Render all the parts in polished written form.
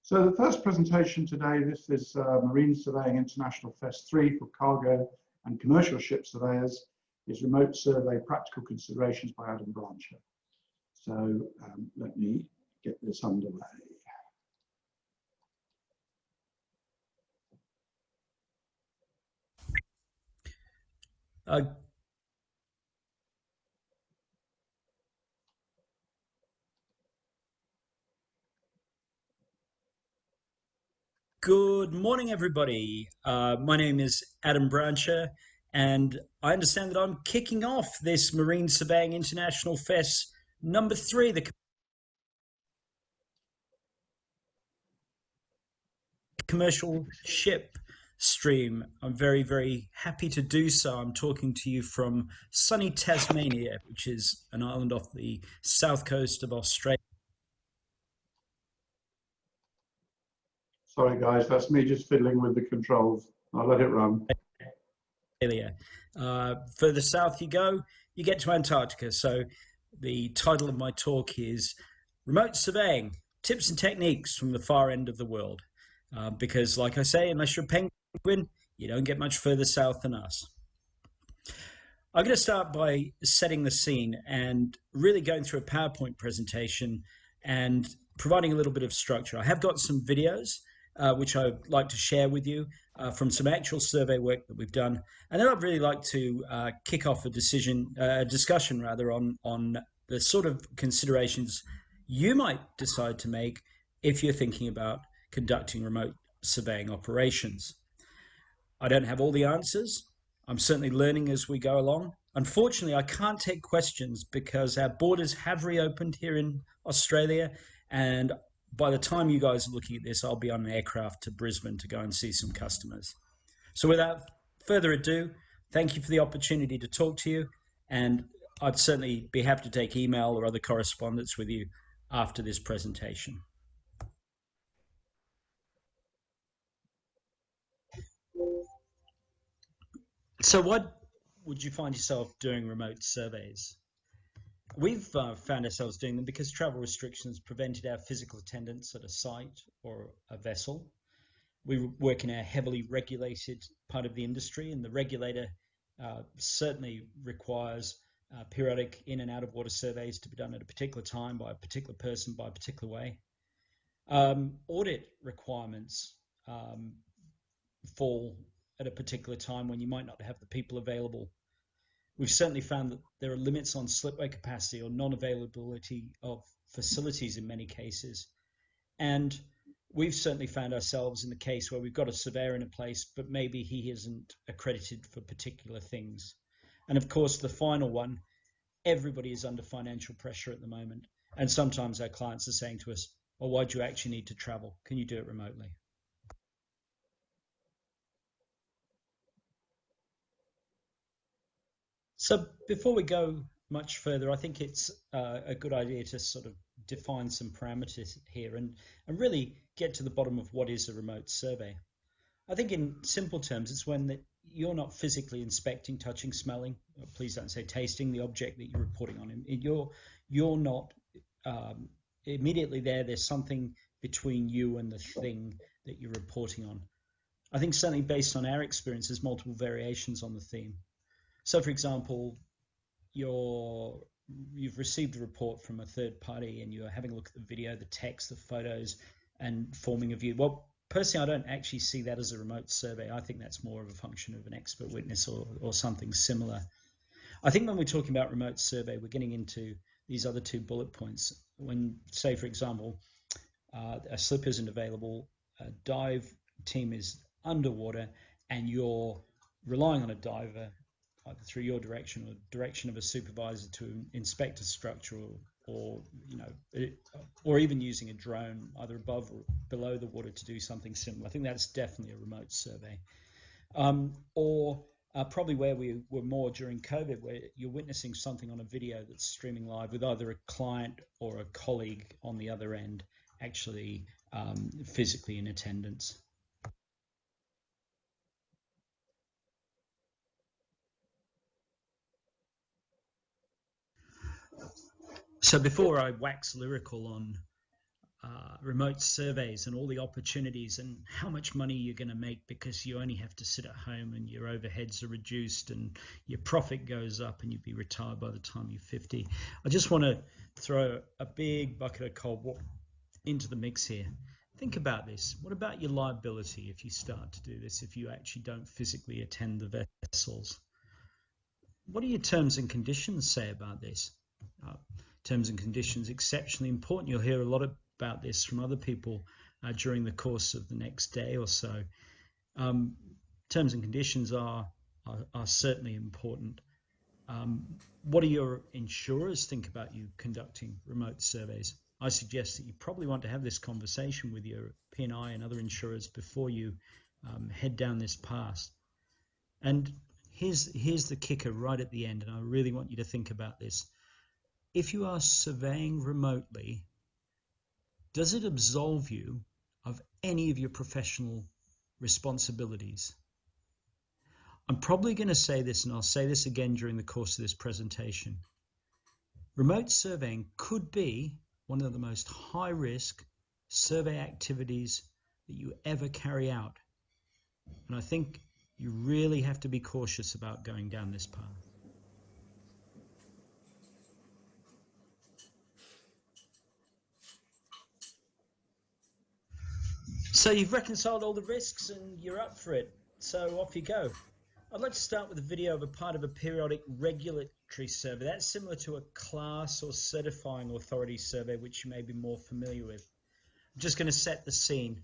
So the first presentation today, this is Marine Surveying International Fest 3 for cargo and commercial ship surveyors, is Remote Survey Practical Considerations by Adam Brancher. So let me get this underway. Good morning, everybody. My name is Adam Brancher, and I understand that I'm kicking off this Marine Surveying International Fest number 3, the commercial ship stream. I'm very, very happy to do so. I'm talking to you from sunny Tasmania, which is an island off the south coast of Australia. Sorry guys, that's me just fiddling with the controls. I'll let it run. Further south you go, you get to Antarctica. So the title of my talk is Remote Surveying, Tips and Techniques from the Far End of the World. Because like I say, unless you're a penguin, you don't get much further south than us. I'm going to start by setting the scene and really going through a PowerPoint presentation and providing a little bit of structure. I have got some videos which I'd like to share with you from some actual survey work that we've done. And then I'd really like to kick off a discussion on the sort of considerations you might decide to make if you're thinking about conducting remote surveying operations. I don't have all the answers. I'm certainly learning as we go along. Unfortunately, I can't take questions because our borders have reopened here in Australia, and by the time you guys are looking at this, I'll be on an aircraft to Brisbane to go and see some customers. So without further ado, thank you for the opportunity to talk to you, and I'd certainly be happy to take email or other correspondence with you after this presentation. So what would you find yourself doing remote surveys? We've found ourselves doing them because travel restrictions prevented our physical attendance at a site or a vessel. We work in a heavily regulated part of the industry, and the regulator certainly requires periodic in and out of water surveys to be done at a particular time by a particular person by a particular way. Audit requirements fall at a particular time when you might not have the people available. We've certainly found that there are limits on slipway capacity or non-availability of facilities in many cases. And we've certainly found ourselves in the case where we've got a surveyor in a place, but maybe he isn't accredited for particular things. And of course, the final one, everybody is under financial pressure at the moment. And sometimes our clients are saying to us, well, why do you actually need to travel? Can you do it remotely? So before we go much further, I think it's a good idea to sort of define some parameters here and really get to the bottom of what is a remote survey. I think in simple terms, it's when that you're not physically inspecting, touching, smelling, please don't say tasting, the object that you're reporting on. You're not immediately there. There's something between you and the thing that you're reporting on. I think certainly based on our experience, there's multiple variations on the theme. So, for example, you've received a report from a third party and you're having a look at the video, the text, the photos, and forming a view. Well, personally, I don't actually see that as a remote survey. I think that's more of a function of an expert witness or something similar. I think when we're talking about remote survey, we're getting into these other 2 bullet points. When, say, for example, a slip isn't available, a dive team is underwater, and you're relying on a diver either through your direction or direction of a supervisor to inspect a structure or even using a drone either above or below the water to do something similar. I think that's definitely a remote survey. Probably where we were more during COVID, where you're witnessing something on a video that's streaming live with either a client or a colleague on the other end actually physically in attendance. So before I wax lyrical on remote surveys and all the opportunities and how much money you're going to make because you only have to sit at home and your overheads are reduced and your profit goes up and you'll be retired by the time you're 50. I just want to throw a big bucket of cold water into the mix here. Think about this. What about your liability if you start to do this, if you actually don't physically attend the vessels? What do your terms and conditions say about this? Terms and conditions exceptionally important. You'll hear a lot about this from other people during the course of the next day or so. Terms and conditions are certainly important. What do your insurers think about you conducting remote surveys? I suggest that you probably want to have this conversation with your P&I and other insurers before you head down this path. And here's the kicker right at the end, and I really want you to think about this. If you are surveying remotely, does it absolve you of any of your professional responsibilities? I'm probably going to say this, and I'll say this again during the course of this presentation. Remote surveying could be one of the most high-risk survey activities that you ever carry out. And I think you really have to be cautious about going down this path. So you've reconciled all the risks and you're up for it. So off you go. I'd like to start with a video of a part of a periodic regulatory survey. That's similar to a class or certifying authority survey, which you may be more familiar with. I'm just going to set the scene.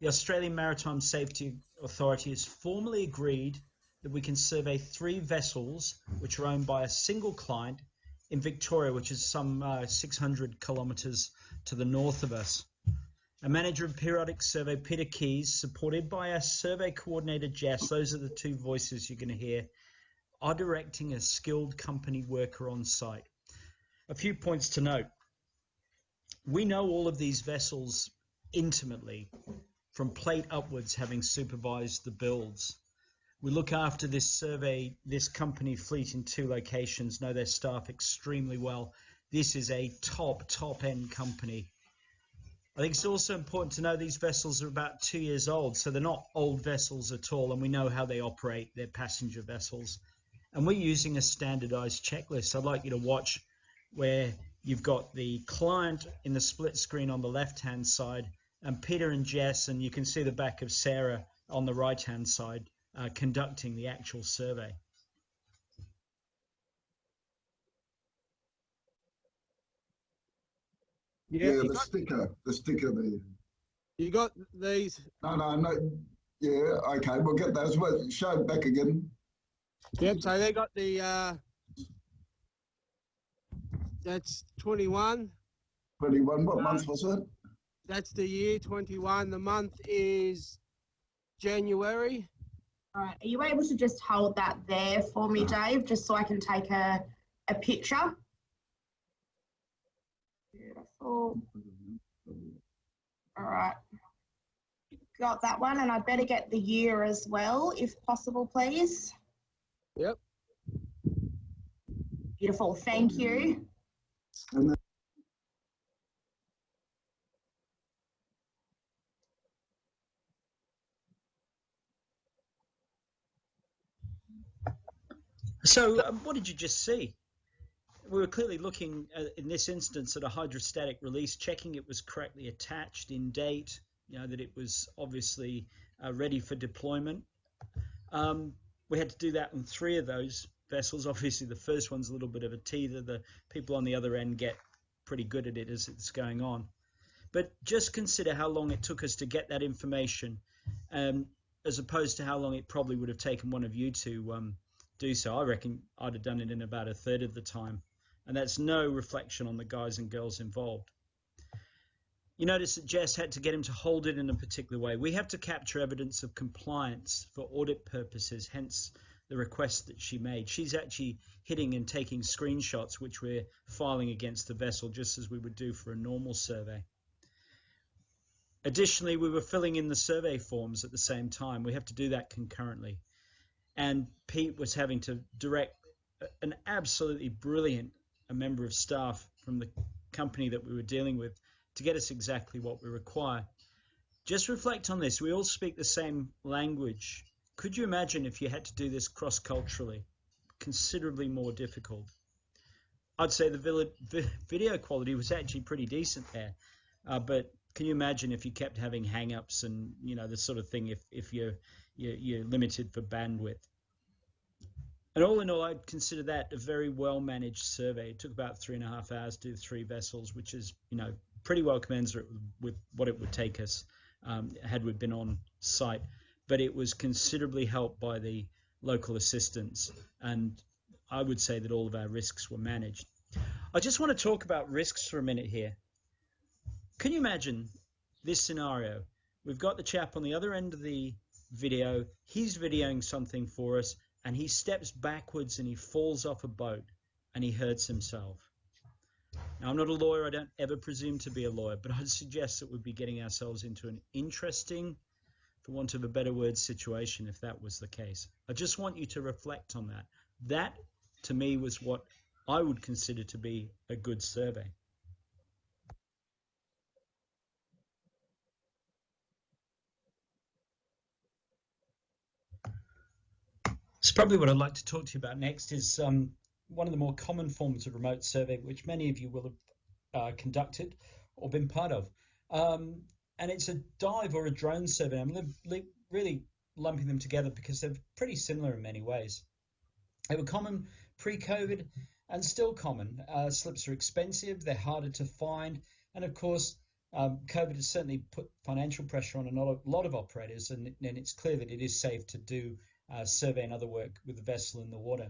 The Australian Maritime Safety Authority has formally agreed that we can survey 3 vessels which are owned by a single client in Victoria, which is some 600 kilometres to the north of us. A manager of periodic survey, Peter Keys, supported by a survey coordinator, Jess, those are the 2 voices you're going to hear, are directing a skilled company worker on site. A few points to note. We know all of these vessels intimately, from plate upwards, having supervised the builds. We look after this survey, this company fleet in 2 locations, know their staff extremely well. This is a top end company. I think it's also important to know these vessels are about 2 years old, so they're not old vessels at all, and we know how they operate. They're passenger vessels. And we're using a standardized checklist. I'd like you to watch where you've got the client in the split screen on the left-hand side, and Peter and Jess, and you can see the back of Sarah on the right-hand side, conducting the actual survey. Yeah, the sticker there. You got these? No. Yeah, okay, we'll get those. Well, show it back again. Yep, so they got the, that's 21. 21, what month was it? That's the year, 21. The month is January. All right, are you able to just hold that there for me, Dave, just so I can take a picture? Beautiful. All right. Got that one, and I'd better get the year as well, if possible, please. Yep. Beautiful, thank you. So what did you just see? We were clearly looking in this instance at a hydrostatic release, checking it was correctly attached in date, that it was obviously ready for deployment. We had to do that on 3 of those vessels. Obviously, the first one's a little bit of a teether. The people on the other end get pretty good at it as it's going on. But just consider how long it took us to get that information, as opposed to how long it probably would have taken one of you to do so. I reckon I'd have done it in about 1/3 of the time. And that's no reflection on the guys and girls involved. You notice that Jess had to get him to hold it in a particular way. We have to capture evidence of compliance for audit purposes, hence the request that she made. She's actually hitting and taking screenshots, which we're filing against the vessel, just as we would do for a normal survey. Additionally, we were filling in the survey forms at the same time. We have to do that concurrently. And Pete was having to direct an absolutely brilliant member of staff from the company that we were dealing with to get us exactly what we require. Just reflect on this. We all speak the same language. Could you imagine if you had to do this cross-culturally? Considerably more difficult. I'd say the video quality was actually pretty decent there, but can you imagine if you kept having hang-ups and the sort of thing if you're limited for bandwidth? And all in all, I'd consider that a very well-managed survey. It took about 3.5 hours to do 3 vessels, which is pretty well commensurate with what it would take us had we been on site. But it was considerably helped by the local assistance, and I would say that all of our risks were managed. I just want to talk about risks for a minute here. Can you imagine this scenario? We've got the chap on the other end of the video. He's videoing something for us, and he steps backwards and he falls off a boat and he hurts himself. Now, I'm not a lawyer. I don't ever presume to be a lawyer, but I'd suggest that we'd be getting ourselves into an interesting, for want of a better word, situation if that was the case. I just want you to reflect on that. That, to me, was what I would consider to be a good survey. So probably what I'd like to talk to you about next is one of the more common forms of remote survey, which many of you will have conducted or been part of. And it's a dive or a drone survey. I'm really lumping them together because they're pretty similar in many ways. They were common pre-COVID and still common. Slips are expensive, they're harder to find, and of course, COVID has certainly put financial pressure on a lot of operators, and it's clear that it is safe to do survey and other work with the vessel in the water.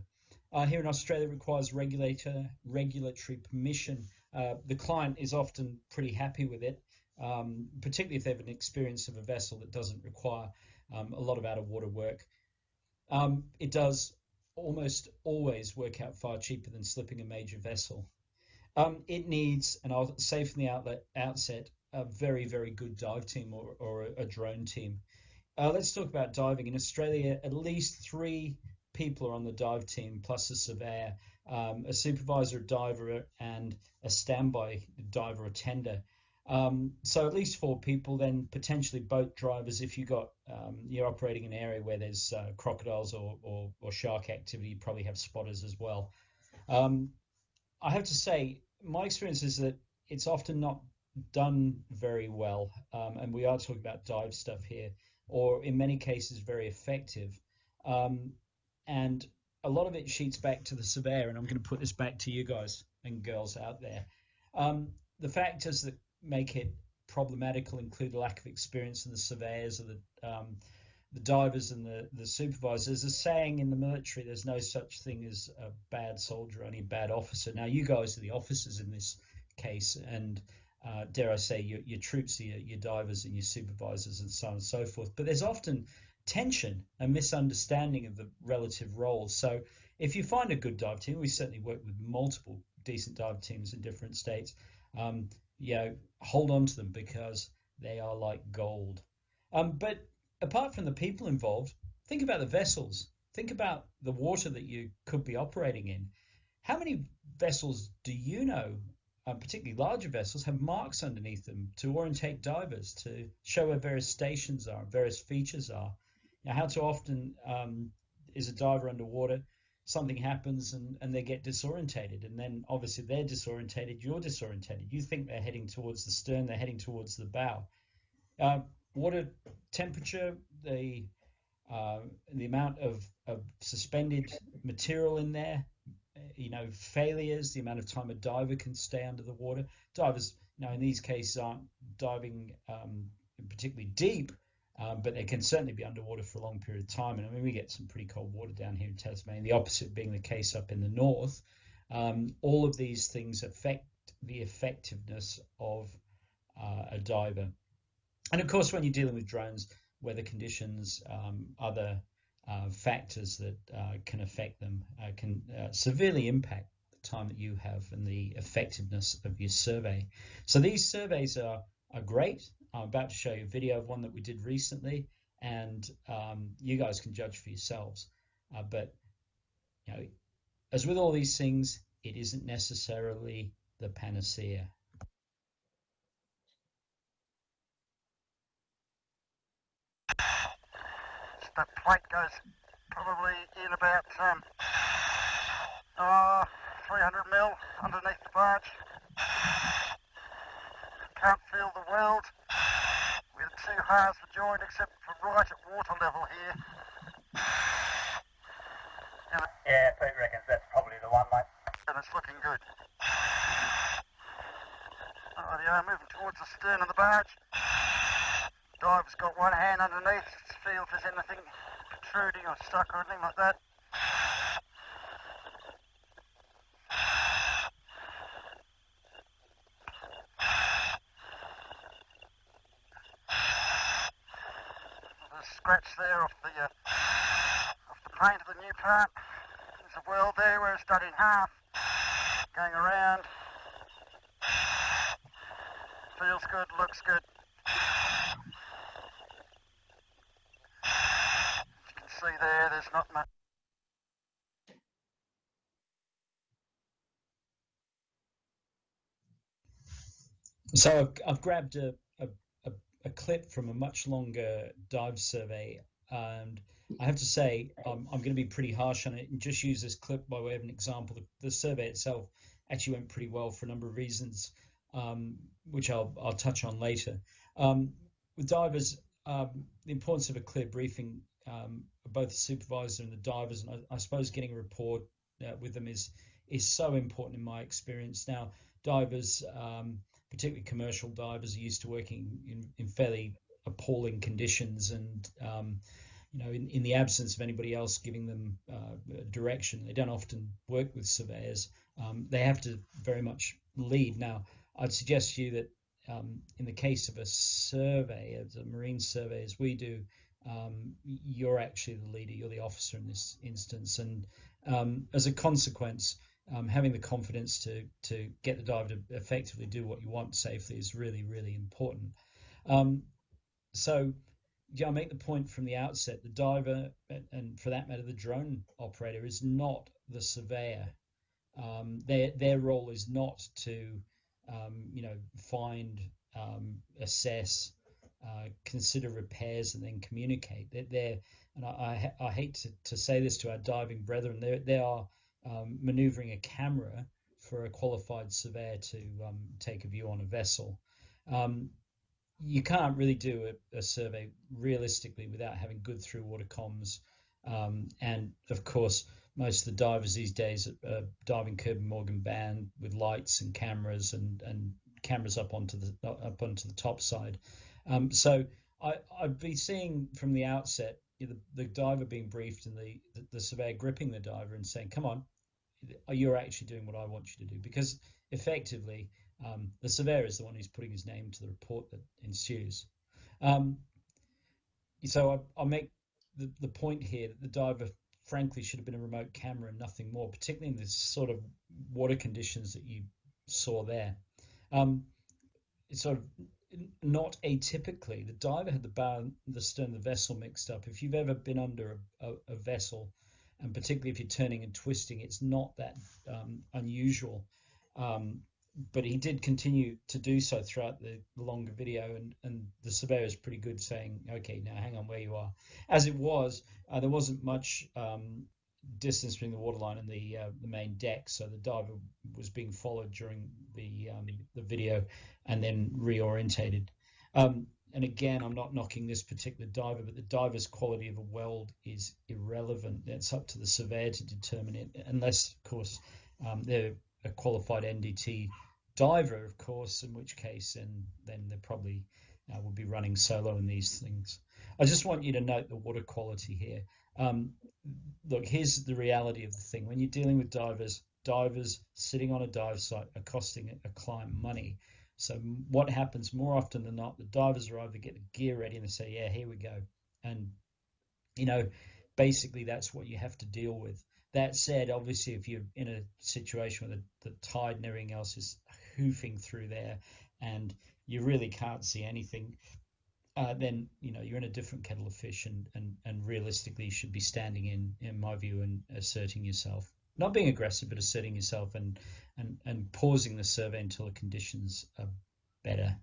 Here in Australia, it requires regulatory permission. The client is often pretty happy with it, particularly if they have an experience of a vessel that doesn't require a lot of out-of-water work. It does almost always work out far cheaper than slipping a major vessel. It needs, and I'll say from the outset, a very, very good dive team or a drone team. Let's talk about diving. In Australia, at least 3 people are on the dive team, plus a surveyor, a supervisor, a diver, and a standby diver or tender. So at least 4 people, then potentially boat drivers if you're operating in an area where there's crocodiles or shark activity. You probably have spotters as well. I have to say, my experience is that it's often not done very well, and we are talking about dive stuff here, or in many cases very effective. And a lot of it sheets back to the surveyor, and I'm going to put this back to you guys and girls out there. The factors that make it problematical include a lack of experience in the surveyors or the divers and the supervisors. There's a saying in the military, there's no such thing as a bad soldier, only a bad officer. Now, you guys are the officers in this case, and dare I say, your troops, your divers and your supervisors and so on and so forth. But there's often tension and misunderstanding of the relative roles. So if you find a good dive team, we certainly work with multiple decent dive teams in different states, hold on to them because they are like gold. But apart from the people involved, think about the vessels. Think about the water that you could be operating in. How many vessels do you know, particularly larger vessels, have marks underneath them to orientate divers, to show where various stations are, various features are? Now, how too often is a diver underwater, something happens and they get disorientated, and then obviously they're disorientated, you're disorientated. You think they're heading towards the stern, they're heading towards the bow. Water temperature, the amount of suspended material in there, failures, the amount of time a diver can stay under the water. Divers, in these cases aren't diving particularly deep, but they can certainly be underwater for a long period of time. And I mean, we get some pretty cold water down here in Tasmania, the opposite being the case up in the north. All of these things affect the effectiveness of a diver. And of course, when you're dealing with drones, weather conditions, other factors that can affect them can severely impact the time that you have and the effectiveness of your survey. So these surveys are great. I'm about to show you a video of one that we did recently, and you guys can judge for yourselves. But as with all these things, it isn't necessarily the panacea. That plate goes probably in about 300 mil underneath the barge. Can't feel the weld. With two halves for joint except for right at water level here. Yeah, Pete reckons that's probably the one, mate. And it's looking good. Rightio, moving towards the stern of the barge. Diver's got one hand underneath to feel if there's anything protruding or stuck or anything like that. There's a scratch there off the paint of the new part. There's a weld there where it's done in half. Going around. Feels good, looks good. As you can see there's not much. So I've grabbed a clip from a much longer dive survey, and I have to say I'm going to be pretty harsh on it and just use this clip by way of an example. The survey itself actually went pretty well for a number of reasons, which I'll touch on later. With divers, the importance of a clear briefing of both the supervisor and the divers, and I suppose getting a report with them is so important in my experience. Now, divers, particularly commercial divers, are used to working in fairly appalling conditions, and in the absence of anybody else giving them direction, they don't often work with surveyors. They have to very much lead. Now, I'd suggest to you that in the case of a survey, as a marine survey as we do, you're actually the leader, you're the officer in this instance, and as a consequence, having the confidence to get the diver to effectively do what you want safely is really, really important. So I make the point from the outset, the diver, and for that matter, the drone operator, is not the surveyor. Their role is not to, find, assess, consider repairs, and then communicate. And I hate to say this to our diving brethren, they are maneuvering a camera for a qualified surveyor to take a view on a vessel. You can't really do a survey realistically without having good through water comms, and of course most of the divers these days are diving Kirby Morgan band with lights and cameras and cameras up onto the top side. So I'd be seeing from the outset the diver being briefed and the surveyor gripping the diver and saying, come on, you're actually doing what I want you to do, because effectively the surveyor is the one who's putting his name to the report that ensues. So I'll make the point here that the diver frankly should have been a remote camera and nothing more, particularly in the sort of water conditions that you saw there. It's sort of not atypically, the diver had the bow and the stern of the vessel mixed up. If you've ever been under a vessel, and particularly if you're turning and twisting, it's not that unusual. But he did continue to do so throughout the longer video, and the surveyor is pretty good saying, okay, now hang on where you are. As it was, there wasn't much distance between the waterline and the main deck, so the diver was being followed during the video and then reorientated. And again, I'm not knocking this particular diver, but the diver's quality of a weld is irrelevant. It's up to the surveyor to determine it, unless, of course, they're a qualified NDT diver, of course, in which case then they probably would be running solo in these things. I just want you to note the water quality here. Look, here's the reality of the thing. When you're dealing with divers sitting on a dive site are costing a client money. So what happens more often than not, the divers arrive, they get the gear ready and they say, yeah, here we go. And, basically that's what you have to deal with. That said, obviously, if you're in a situation where the tide and everything else is hoofing through there and you really can't see anything, then, you're in a different kettle of fish and realistically should be standing in my view, and asserting yourself. Not being aggressive, but asserting yourself and pausing the survey until the conditions are better.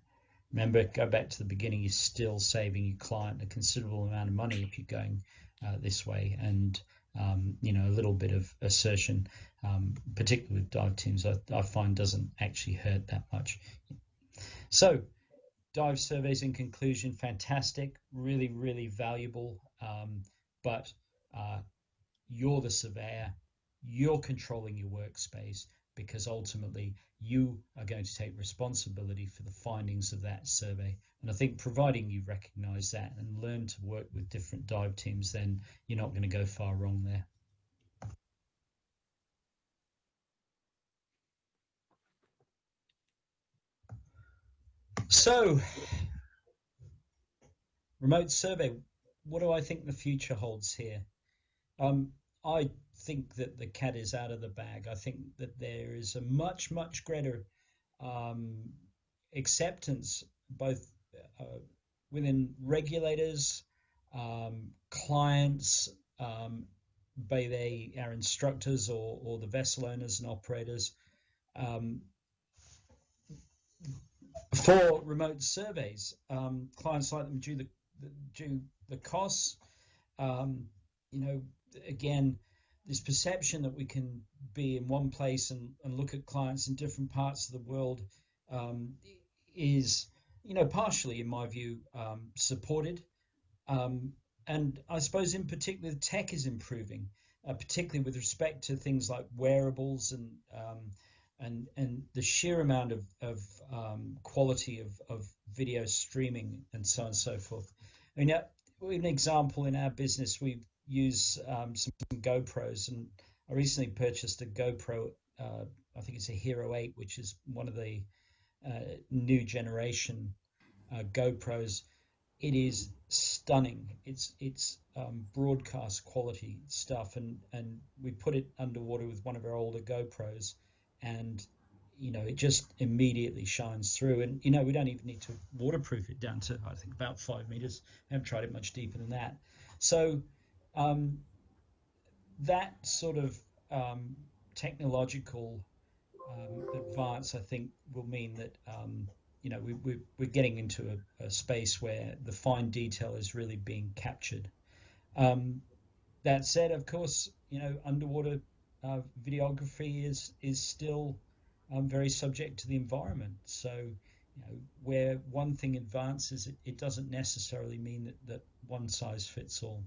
Remember, go back to the beginning, you're still saving your client a considerable amount of money if you're going this way, and a little bit of assertion, particularly with dive teams, I find doesn't actually hurt that much. So dive surveys in conclusion, fantastic, really, really valuable, but you're the surveyor, you're controlling your workspace, because ultimately you are going to take responsibility for the findings of that survey. And I think providing you recognize that and learn to work with different dive teams, then you're not going to go far wrong there. So, remote survey, what do I think the future holds here? I think that the cat is out of the bag. I think that there is a much, much greater acceptance, both within regulators, clients, be they our instructors or the vessel owners and operators, for remote surveys. Clients like them due the costs. Again, this perception that we can be in one place and look at clients in different parts of the world is, partially, in my view, supported. And I suppose in particular, tech is improving, particularly with respect to things like wearables and the sheer amount of quality of video streaming and so on and so forth. I mean, an example in our business, we use some GoPros, and I recently purchased a GoPro. I think it's a Hero 8, which is one of the new generation GoPros. It is stunning. It's broadcast quality stuff, and we put it underwater with one of our older GoPros, and it just immediately shines through. And we don't even need to waterproof it down to, I think, about 5 meters. I haven't tried it much deeper than that. So that sort of technological advance, I think, will mean that we're getting into a space where the fine detail is really being captured. That said, of course, underwater videography is still very subject to the environment. So, where one thing advances, it doesn't necessarily mean that one size fits all.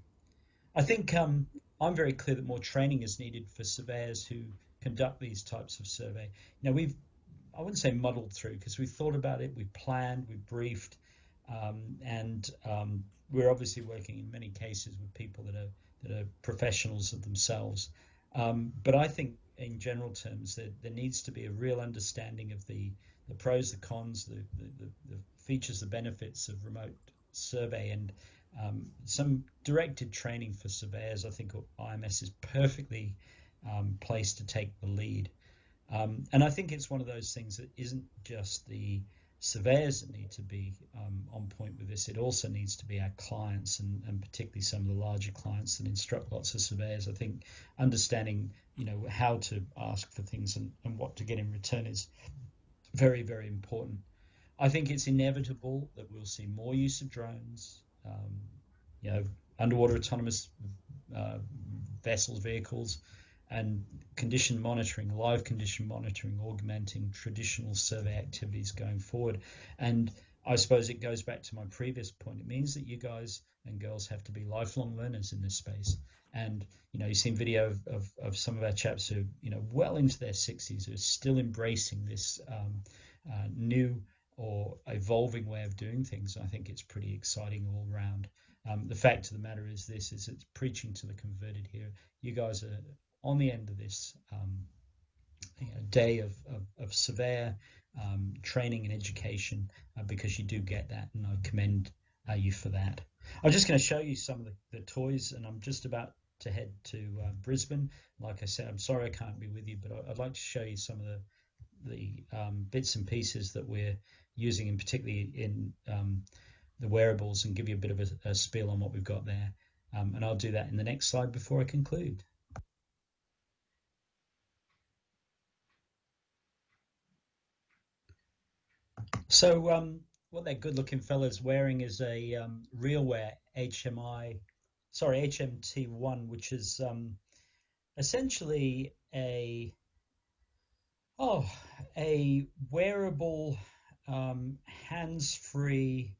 I think I'm very clear that more training is needed for surveyors who conduct these types of survey. I wouldn't say muddled through, because we thought about it, we planned, we briefed, and we're obviously working in many cases with people that are professionals of themselves. But I think in general terms there needs to be a real understanding of the pros, the cons, the features, the benefits of remote survey, and some directed training for surveyors. I think IIMS is perfectly placed to take the lead. And I think it's one of those things that isn't just the surveyors that need to be on point with this. It also needs to be our clients, and particularly some of the larger clients that instruct lots of surveyors. I think understanding, how to ask for things and what to get in return is very, very important. I think it's inevitable that we'll see more use of drones, underwater autonomous vessels, vehicles, and condition monitoring, live condition monitoring, augmenting traditional survey activities going forward. And I suppose it goes back to my previous point. It means that you guys and girls have to be lifelong learners in this space. And, you've seen video of some of our chaps who, well into their 60s, who are still embracing this new or evolving way of doing things. I think it's pretty exciting all around. The fact of the matter is it's preaching to the converted here. You guys are on the end of this day of surveyor training and education, because you do get that, and I commend you for that. I'm just going to show you some of the toys, and I'm just about to head to Brisbane. Like I said, I'm sorry I can't be with you, but I'd like to show you some of the bits and pieces that we're using, and particularly in the wearables, and give you a bit of a spiel on what we've got there. And I'll do that in the next slide before I conclude. So what that good-looking fella's wearing is a RealWear HMI HMT1, which is essentially a wearable, hands-free,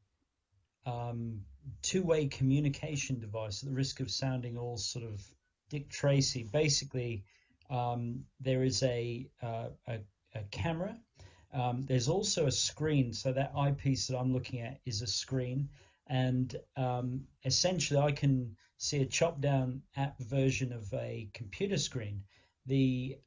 two-way communication device. At the risk of sounding all sort of Dick Tracy, basically, there is a camera. There's also a screen, so that eyepiece that I'm looking at is a screen, and essentially I can see a chopped down app version of a computer screen. The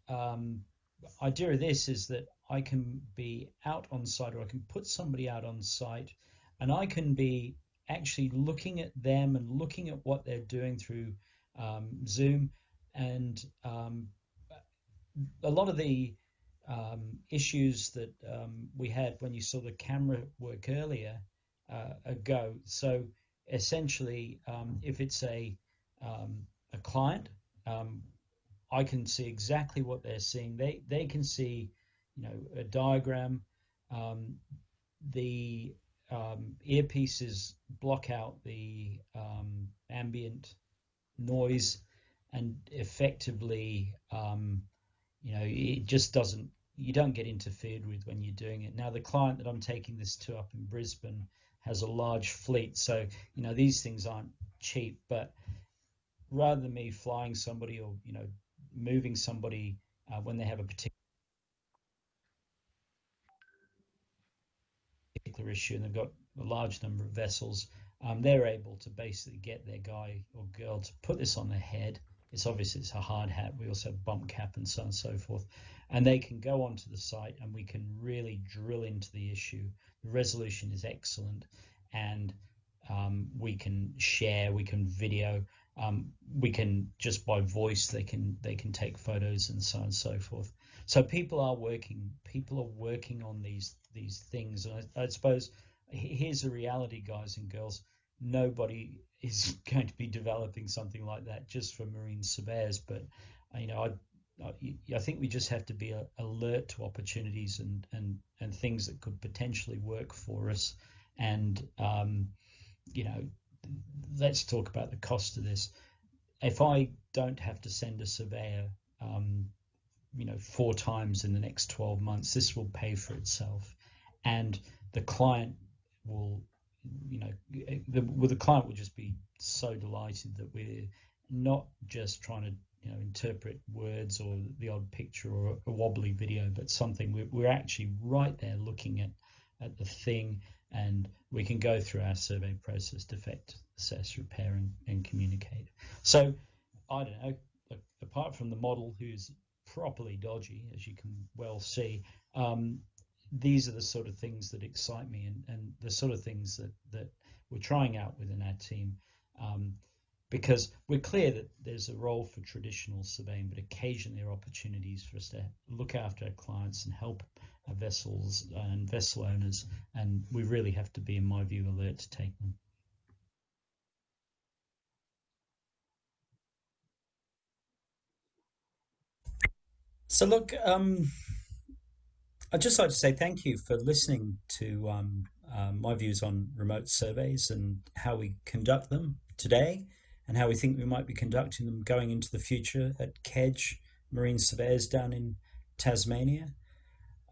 idea of this is that I can be out on site, or I can put somebody out on site, and I can be actually looking at them and looking at what they're doing through Zoom. And a lot of the issues that we had when you saw the camera work earlier ago. So essentially, if it's a client, I can see exactly what they're seeing. They can see, a diagram. The earpieces block out the ambient noise, and effectively, it just doesn't. You don't get interfered with when you're doing it. Now, the client that I'm taking this to up in Brisbane has a large fleet, so these things aren't cheap. But rather than me flying somebody or moving somebody when they have a particular issue and they've got a large number of vessels, they're able to basically get their guy or girl to put this on their head. It's a hard hat. We also have bump cap and so on and so forth. And they can go onto the site and we can really drill into the issue. The resolution is excellent, and we can share, we can video, we can just by voice, they can take photos and so on and so forth. So people are working on these things. And I suppose here's the reality, guys and girls. Nobody is going to be developing something like that just for marine surveyors, but I think we just have to be alert to opportunities and things that could potentially work for us. And let's talk about the cost of this. If I don't have to send a surveyor 4 times in the next 12 months, this will pay for itself, and the client will the client will just be so delighted that we're not just trying to interpret words or the odd picture or a wobbly video, but something we're actually right there looking at the thing, and we can go through our survey process, defect, assess, repair, and communicate. So I don't know, apart from the model, who's properly dodgy, as you can well see, these are the sort of things that excite me, and the sort of things that we're trying out within our team, because we're clear that there's a role for traditional surveying, but occasionally there are opportunities for us to look after our clients and help our vessels and vessel owners, and we really have to be, in my view, alert to take them. So look, I'd just like to say thank you for listening to my views on remote surveys and how we conduct them today, and how we think we might be conducting them going into the future at Kedge Marine Surveyors down in Tasmania.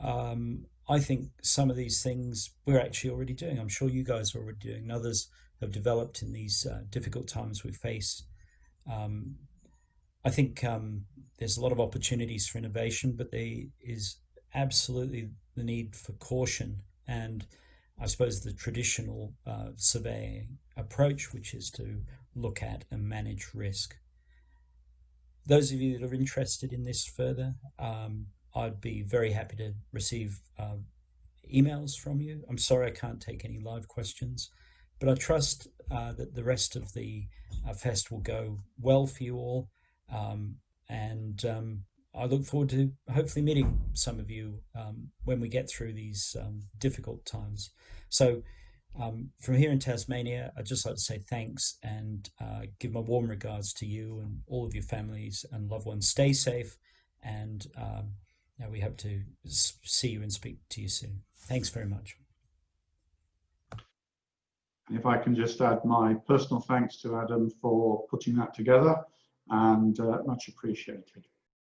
I think some of these things we're actually already doing. I'm sure you guys are already doing, and others have developed in these difficult times we face. I think there's a lot of opportunities for innovation, but there is absolutely the need for caution. And I suppose the traditional surveying approach, which is to look at and manage risk. Those of you that are interested in this further, I'd be very happy to receive emails from you. I'm sorry I can't take any live questions, but I trust that the rest of the fest will go well for you all. And I look forward to hopefully meeting some of you when we get through these difficult times. So from here in Tasmania, I'd just like to say thanks and give my warm regards to you and all of your families and loved ones. Stay safe, and we hope to see you and speak to you soon. Thanks very much. And if I can just add my personal thanks to Adam for putting that together, and much appreciated.